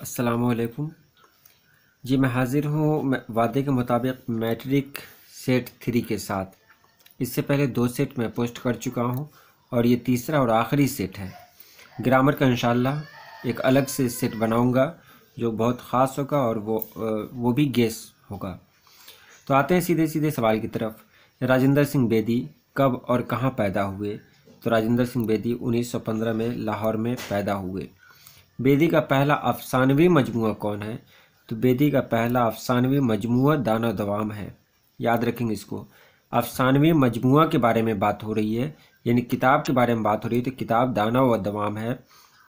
अस्सलामुअलैकुम जी। मैं हाज़िर हूँ वादे के मुताबिक मैट्रिक सेट 3 के साथ। इससे पहले 2 सेट मैं पोस्ट कर चुका हूँ और ये तीसरा और आखिरी सेट है। ग्रामर का इंशाल्लाह एक अलग से सेट बनाऊँगा जो बहुत ख़ास होगा और वो भी गेस होगा। तो आते हैं सीधे सीधे सवाल की तरफ। राजेंद्र सिंह बेदी कब और कहाँ पैदा हुए? तो राजेंद्र सिंह बेदी 1915 में लाहौर में पैदा हुए। बेदी का पहला अफसानवी मजमूआ कौन है? तो बेदी का पहला अफसानवी मजमूआ दाना दवाम है। याद रखेंगे इसको। अफसानवी मजमूआ के बारे में बात हो रही है, यानी किताब के बारे में बात हो रही है, तो किताब दाना व दवाम है।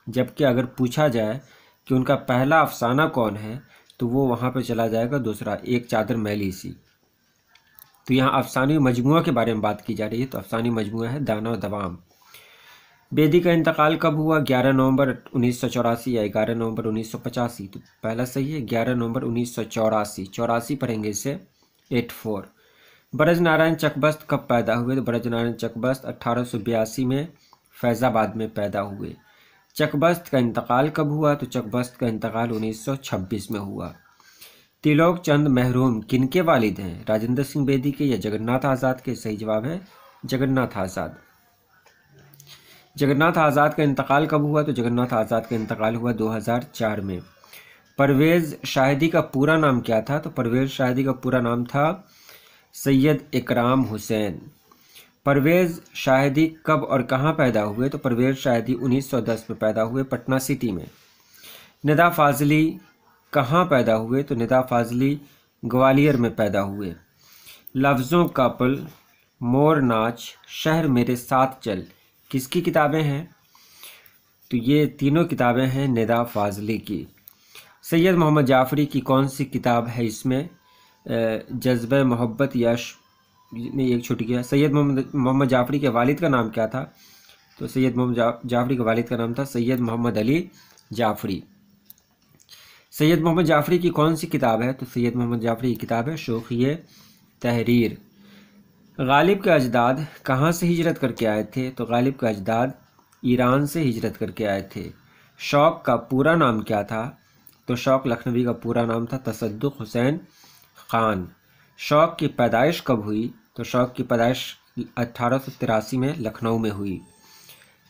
जबकि अगर पूछा जाए कि उनका पहला अफसाना कौन है, तो वो वहाँ पर चला जाएगा दूसरा, एक चादर मैली सी। तो यहाँ अफसानवी मजमूआ के बारे में बात की जा रही है, तो अफसानवी मजमूआ है दाना व दवाम। बेदी का इंतकाल कब हुआ? 11 नवंबर 1984 या 11 नवंबर 1985? तो पहला सही है, 11 नवंबर 1984। 84 पढ़ेंगे इसे 84। ब्रज नारायण चकबस्त कब पैदा हुए? तो ब्रज नारायण चकबस्त 1882 में फैज़ाबाद में पैदा हुए। चकबस्त का इंतकाल कब हुआ? तो चकबस्त का इंतकाल 1926 में हुआ। तिलोक चंद महरूम किनके वालिद हैं? राजेंद्र सिंह बेदी के या जगन्नाथ आज़ाद के? सही जवाब है जगन्नाथ आज़ाद। जगन्नाथ आज़ाद का इंतकाल कब हुआ? तो जगन्नाथ आज़ाद का इंतकाल हुआ 2004 में। परवेज़ शाहिदी का पूरा नाम क्या था? तो परवेज़ शाहिदी का पूरा नाम था सैयद इकराम हुसैन। परवेज़ शाहिदी कब और कहाँ पैदा हुए? तो परवेज़ शाहिदी 1910 में पैदा हुए, पटना सिटी में। निदा फाजली कहाँ पैदा हुए? तो निदा फाजली ग्वालियर में पैदा हुए। लफ्ज़ों का पुल, मोर नाच, शहर मेरे साथ चल किसकी किताबें हैं? तो ये तीनों किताबें हैं निदा फाजली की। सैयद मोहम्मद जाफ़री की कौन सी किताब है इसमें? जज्बे मोहब्बत या नहीं, एक छूट गया। सैयद मोहम्मद जाफ़री के वालिद का नाम क्या था? तो सैयद मोहम्मद जाफ़री के वालिद का नाम था सैयद मोहम्मद अली जाफ़री। सैयद मोहम्मद जाफ़री की कौन सी किताब है? तो सैयद मोहम्मद जाफ़री की किताब है शोखिए तहरीर। गालिब के अजदाद कहाँ से हिजरत करके आए थे? तो गालिब के अजदाद ईरान से हिजरत करके आए थे। शौक़ का पूरा नाम क्या था? तो शौक़ लखनवी का पूरा नाम था तसद्दुक़ हुसैन ख़ान। शौक़ की पैदाइश कब हुई? तो शौक़ की पैदाइश 1883 में लखनऊ में हुई।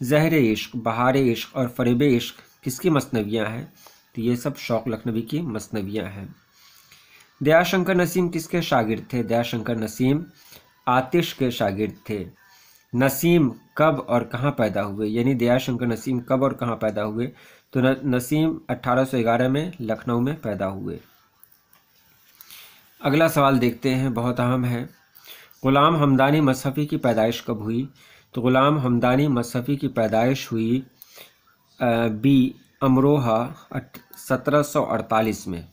ज़हर इश्क़, बहार इश्क़ और फ़रेब इश्क़ किसकी मसनवियाँ हैं? तो ये सब शौक़ लखनवी की मसनवियाँ हैं। दयाशंकर नसीम किसके शागिर्द थे? दयाशंकर नसीम आतिश के शागिर्द थे। नसीम कब और कहाँ पैदा हुए? यानी दयाशंकर नसीम कब और कहाँ पैदा हुए? तो नसीम 1811 में लखनऊ में पैदा हुए। अगला सवाल देखते हैं, बहुत अहम है। ग़ुलाम हमदानी मसहफ़ी की पैदाइश कब हुई? तो ग़ुलाम हमदानी मसहफ़ी की पैदाइश हुई बी अमरोहा 1748 में।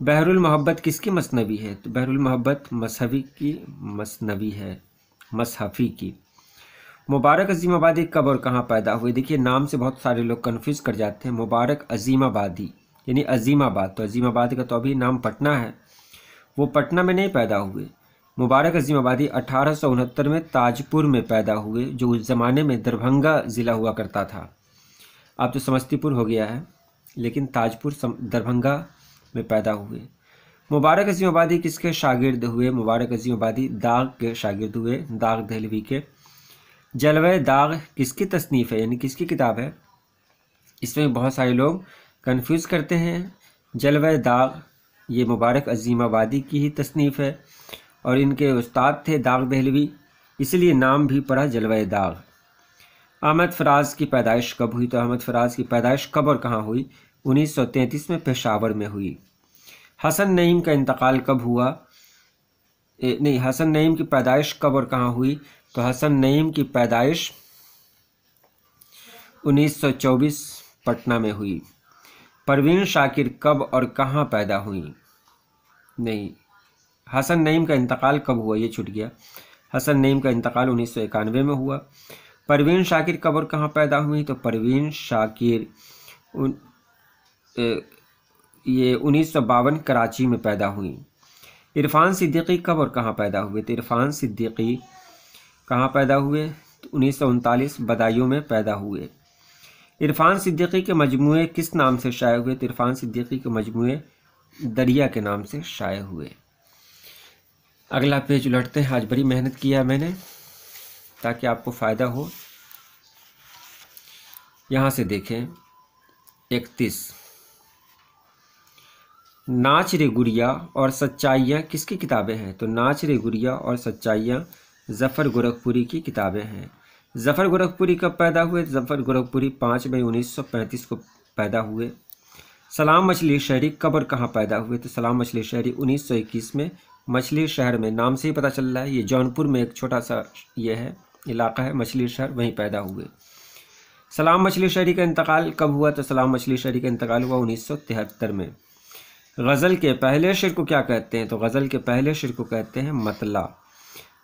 बहरुल मोहब्बत किसकी मसनवी है? तो बहरुल मोहब्बत मसहफ़ी की मसनवी है, मसहफ़ी की। मुबारक अज़ीमाबादी कब और कहाँ पैदा हुए? देखिए, नाम से बहुत सारे लोग कन्फ्यूज़ कर जाते हैं। मुबारक अज़ीमाबादी यानी अज़ीमाबाद, तो अज़ीमाबाद का तो अभी नाम पटना है, वो पटना में नहीं पैदा हुए। मुबारक अज़ीमाबादी 1869 में ताजपुर में पैदा हुए, जो उस ज़माने में दरभंगा ज़िला हुआ करता था। अब तो समस्तीपुर हो गया है, लेकिन ताजपुर दरभंगा में पैदा हुए। मुबारक अज़ीमाबादी किसके शागिर्द हुए? मुबारक अज़ीमाबादी दाग के शागिर्द हुए, दाग दहलवी के। जलवे दाग किसकी तसनीफ़ है, यानी किसकी किताब है? इसमें बहुत सारे लोग कंफ्यूज करते हैं। जलवे दाग ये मुबारक अज़ीमाबादी की ही तसनीफ़ है और इनके उस्ताद थे दाग दहलवी, इसलिए नाम भी पड़ा जलवे दाग। अहमद फ़राज़ की पैदाइश कब हुई? तो अहमद फ़राज़ की पैदाइश कब और कहाँ हुई? 1933 में पेशावर में हुई। हसन नईम का इंतकाल कब हुआ? नहीं, हसन नईम की पैदाइश कब और कहाँ हुई? तो हसन नईम की पैदाइश 1924 पटना में हुई। परवीन शाकिर कब और कहाँ पैदा हुई? नहीं, हसन नईम का इंतकाल कब हुआ? ये छूट गया। हसन नईम का इंतकाल 1991 में हुआ। परवीन शाकिर कब और कहाँ पैदा हुई? तो परवीन शाकिर ये 1952 कराची में पैदा हुई। इरफान सिद्दीकी कब और कहाँ पैदा हुए? तो इरफान सिद्दीकी कहाँ पैदा हुए? तो 1939 बदायूं में पैदा हुए। इरफान सिद्दीकी के मजमूए किस नाम से शाये हुए? तो इरफान सिद्दीकी के मजमूए दरिया के नाम से शाये हुए। अगला पेज उलटते हैं। आज बड़ी मेहनत किया मैंने ताकि आपको फ़ायदा हो। यहाँ से देखें 31, नाच रे गुड़िया और सच्चाइयाँ किसकी किताबें हैं? तो नाच रे गुड़िया और सच्चाइयाँ ज़फ़र गोरखपुरी की किताबें हैं। ज़फ़र गोरखपुरी कब पैदा हुए? ज़फ़र गोरखपुरी 5 मई 1935 को पैदा हुए। सलाम मछली शहरी कब और कहाँ पैदा हुए? तो सलाम मछली शहरी 1921 में मछली शहर में, नाम से ही पता चल रहा है ये जौनपुर में एक छोटा सा ये है इलाका है मछली शहर, वहीं पैदा हुए। सलाम मछली शहरी का इंतकाल कब हुआ? तो सलाम मछली शहरी का इंतकाल हुआ 1973 में। गज़ल के पहले शेर को क्या कहते हैं? तो गज़ल के पहले शेर को कहते हैं मतला।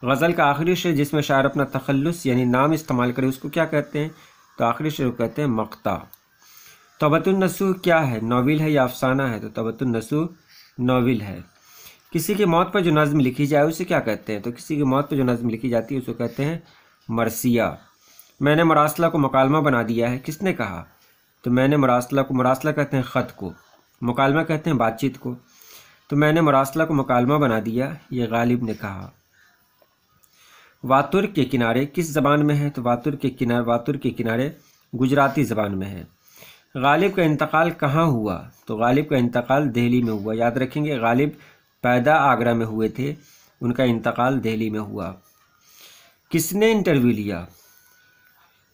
गज़ल का आखिरी शेर जिसमें शायर अपना तखल्लुस यानी नाम इस्तेमाल करे उसको क्या कहते हैं? तो आखिरी शेर को कहते हैं मक्ता। तबतुन नसूह क्या है? नॉविल है या अफसाना है? तो तबतुन नसूह नॉविल है। किसी की मौत पर जो नज़्म लिखी जाए उसे क्या कहते हैं? तो किसी की मौत पर जो नज़्म लिखी जाती है उसको कहते हैं मरसिया। मैंने मरासला को मुकालमा बना दिया है, किसने कहा? तो मैंने मरासला को, मरासला कहते हैं ख़त को, मुकालमा कहते हैं बातचीत को। तो मैंने मरासला को मुकालमा बना दिया, ये गालिब ने कहा। वातुर के किनारे किस ज़बान में है? तो वातुर के किनारे गुजराती ज़बान में है। गालिब का इंतकाल कहाँ हुआ? तो गालिब का इंतकाल दिल्ली में हुआ। याद रखेंगे, गालिब पैदा आगरा में हुए थे, उनका इंतकाल दिल्ली में हुआ। किसने इंटरव्यू लिया?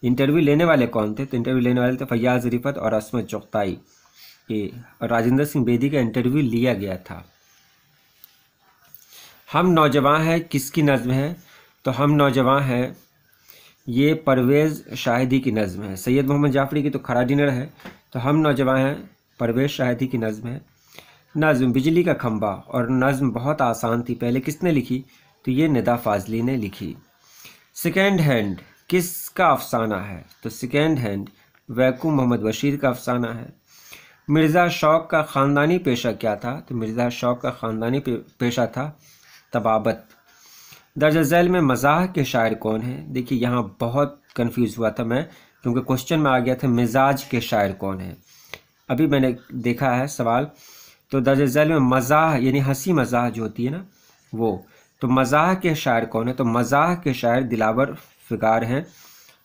इंटरव्यू लेने वाले कौन थे? तो इंटरव्यू लेने वाले थे फैयाज़ रिफत और असमत चुगताई। ये राजेंद्र सिंह बेदी का इंटरव्यू लिया गया था। हम नौजवान हैं किसकी नज़्म है? तो हम नौजवान हैं ये परवेज़ शाहिदी की नज़्म है। सैयद मोहम्मद जाफरी की तो खरा डिनर है, तो हम नौजवान हैं परवेज़ शाहिदी की नज़्म है। नज़्म बिजली का खंबा और नज़्म बहुत आसान थी, पहले किसने लिखी? तो ये निदा फाजली ने लिखी। सेकेंड हैंड किसका अफसाना है? तो सेकेंड हैंड वैकुम मोहम्मद बशीर का अफसाना है। मिर्ज़ा शौक़ का ख़ानदानी पेशा क्या था? तो मिर्ज़ा शौक़ का ख़ानदानी पेशा था तबाबत। दर्ज झैल में मज़ाह के शायर कौन हैं? देखिए यहाँ बहुत कंफ्यूज हुआ था मैं, क्योंकि क्वेश्चन में आ गया था मिजाज के शायर कौन हैं। अभी मैंने देखा है सवाल, तो दर्ज झैल में मज़ाह यानी हंसी मज़ाह जो होती है ना वो, तो मज़ाह के शायर कौन है? तो मज़ाह के शायर दिलावर फ़िगार हैं।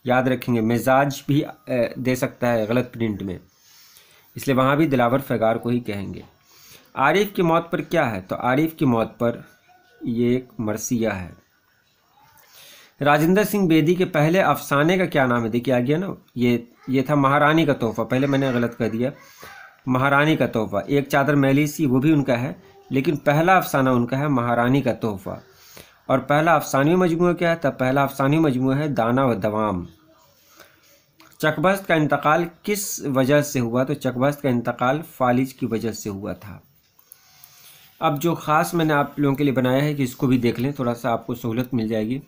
याद रखेंगे, मिजाज भी दे सकता है गलत प्रिंट में, इसलिए वहाँ भी दिलावर फ़िगार को ही कहेंगे। आरिफ की मौत पर क्या है? तो आरिफ की मौत पर ये एक मरसिया है। राजेंद्र सिंह बेदी के पहले अफसाने का क्या नाम है? देखिए आ गया ना, ये था महारानी का तोहफ़ा, पहले मैंने गलत कर दिया, महारानी का तोहफ़ा। एक चादर मैली सी वो भी उनका है, लेकिन पहला अफसाना उनका है महारानी का तोहफ़ा। और पहला अफसानी मजमूआ क्या है? तब पहला अफसानी मजमूआ है दाना व दवाम। चकबस्त का इंतकाल किस वजह से हुआ? तो चकबस्त का इंतकाल फालिज की वजह से हुआ था। अब जो ख़ास मैंने आप लोगों के लिए बनाया है कि इसको भी देख लें, थोड़ा सा आपको सहूलत मिल जाएगी।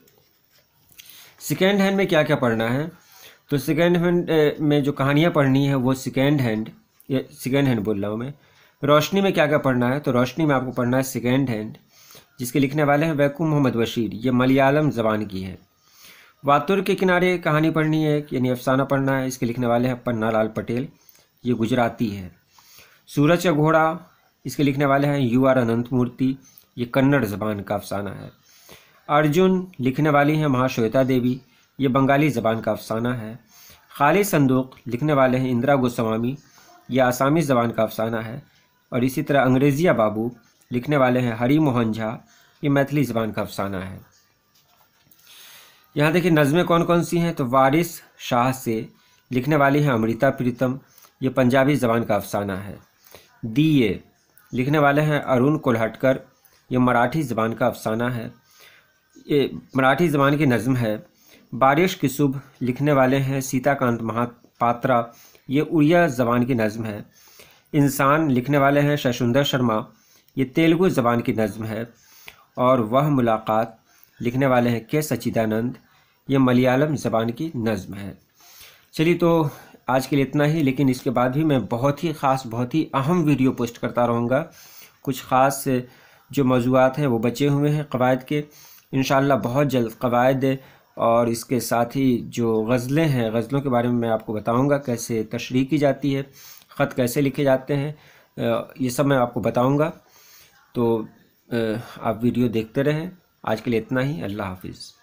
सेकेंड हैंड में क्या क्या पढ़ना है? तो सेकेंड हैंड में जो कहानियाँ पढ़नी है वो सेकेंड हैंड बोल रहा हूँ मैं। रोशनी में क्या क्या पढ़ना है? तो रोशनी में आपको पढ़ना है सेकेंड हैंड, जिसके लिखने वाले हैं वैकुम मोहम्मद बशीर, ये मलयालम ज़बान की है। वातुर के किनारे कहानी पढ़नी है यानी अफसाना पढ़ना है, इसके लिखने वाले हैं पन्ना लाल पटेल, ये गुजराती है। सूरज का घोड़ा, इसके लिखने वाले हैं UR अनंत मूर्ति, ये कन्नड़ ज़बान का अफसाना है। अर्जुन लिखने वाली हैं महाश्वेता देवी, ये बंगाली ज़बान का अफसाना है। खाली संदूक लिखने वाले हैं इंदिरा गोस्वामी, ये आसामी ज़बान का अफसाना है। और इसी तरह अंग्रेज़िया बाबू लिखने वाले हैं हरी मोहन झा, ये मैथिली ज़बान का अफसाना है। यहाँ देखिए नज़में कौन कौन सी हैं? तो वारिस शाह से लिखने वाली हैं अमृता प्रीतम, ये पंजाबी ज़बान का अफसाना है। दिए लिखने वाले हैं अरुण कोल्हटकर, ये मराठी ज़बान का अफसाना है, ये मराठी ज़बान की नज़म है। बारिश की सुबह लिखने वाले हैं सीताकांत महापात्रा, ये उड़िया ज़बान की नज़म है। इंसान लिखने वाले हैं शशुंदर शर्मा, ये तेलुगु ज़बान की नज़म है। और वह मुलाकात लिखने वाले हैं के सच्चिदानंद, ये मलयालम ज़बान की नज़म है। चलिए तो आज के लिए इतना ही, लेकिन इसके बाद भी मैं बहुत ही ख़ास बहुत ही अहम वीडियो पोस्ट करता रहूँगा। कुछ ख़ास जो मौज़ूआत हैं वो बचे हुए हैं क़वायद के, इंशाअल्लाह बहुत जल्द क़वायद और इसके साथ ही जो गज़लें हैं, गज़लों के बारे में मैं आपको बताऊंगा, कैसे तशरीह की जाती है, ख़त कैसे लिखे जाते हैं, ये सब मैं आपको बताऊंगा। तो आप वीडियो देखते रहें। आज के लिए इतना ही। अल्लाह हाफिज़।